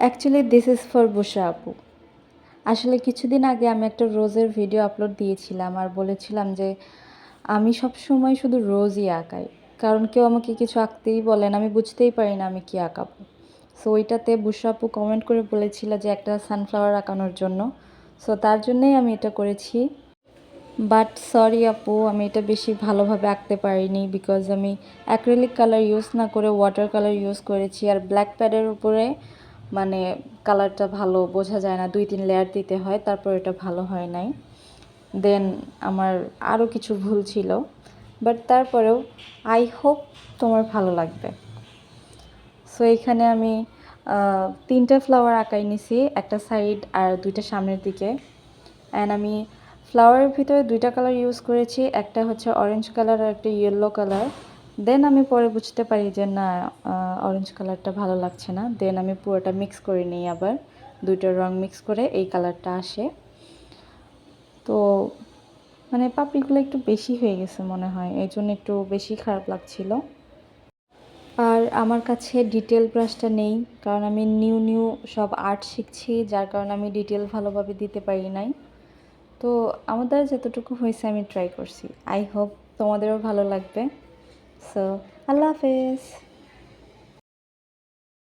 Actually this is for বুশরা আপু। আসলে কিছুদিন আগে আমি একটা রোজের ভিডিও আপলোড দিয়েছিলাম আর বলেছিলাম যে আমি সব সময় শুধু রোজই আঁকাই, কারণ কেউ আমাকে কিছু আঁকতেই বলেন, আমি বুঝতেই পারি না আমি কি আঁকাবো। সো ওইটাতে বুশরা আপু কমেন্ট করে বলেছিল যে একটা সানফ্লাওয়ার আঁকানোর জন্য। সো তার জন্যই আমি এটা করেছি। বাট সরি আপু, আমি এটা বেশি ভালোভাবে আঁকতে পারিনি, বিকজ আমি অ্যাক্রিলিক কালার ইউজ না করে ওয়াটার কালার ইউজ করেছি। আর ব্ল্যাক প্যাডের উপরে মানে কালারটা ভালো বোঝা যায় না, 2-3 লেয়ার দিতে হয়, তারপর এটা ভালো হয় নাই। দেন আমার আরও কিছু ভুল ছিল, বাট তারপরেও আই হোপ তোমার ভালো লাগবে। সো এখানে আমি 3টা ফ্লাওয়ার আঁকাই নিছি, একটা সাইড আর 2টা সামনের দিকে। অ্যান্ড আমি ফ্লাওয়ারের ভিতরে 2টা কালার ইউজ করেছি, একটা হচ্ছে অরেঞ্জ কালার আর একটা ইয়েলো কালার। দেন আমি পরে বুঝতে পারি যে না, অরেঞ্জ কালারটা ভালো লাগছে না। দেন আমি পুরোটা মিক্স করে নিই, আবার 2টা রং মিক্স করে এই কালারটা আসে। তো মানে পাপড়িগুলো একটু বেশি হয়ে গেছে মনে হয়, এই জন্য একটু বেশি খারাপ লাগছিল। আর আমার কাছে ডিটেল ব্রাশটা নেই, কারণ আমি নিউ নিউ সব আর্ট শিখছি, যার কারণে আমি ডিটেল ভালোভাবে দিতে পারি নাই। তো আমাদের যতটুকু হয়েছে আমি ট্রাই করছি। আই হোপ তোমাদেরও ভালো লাগবে। সো আল্লাহ হাফেজ।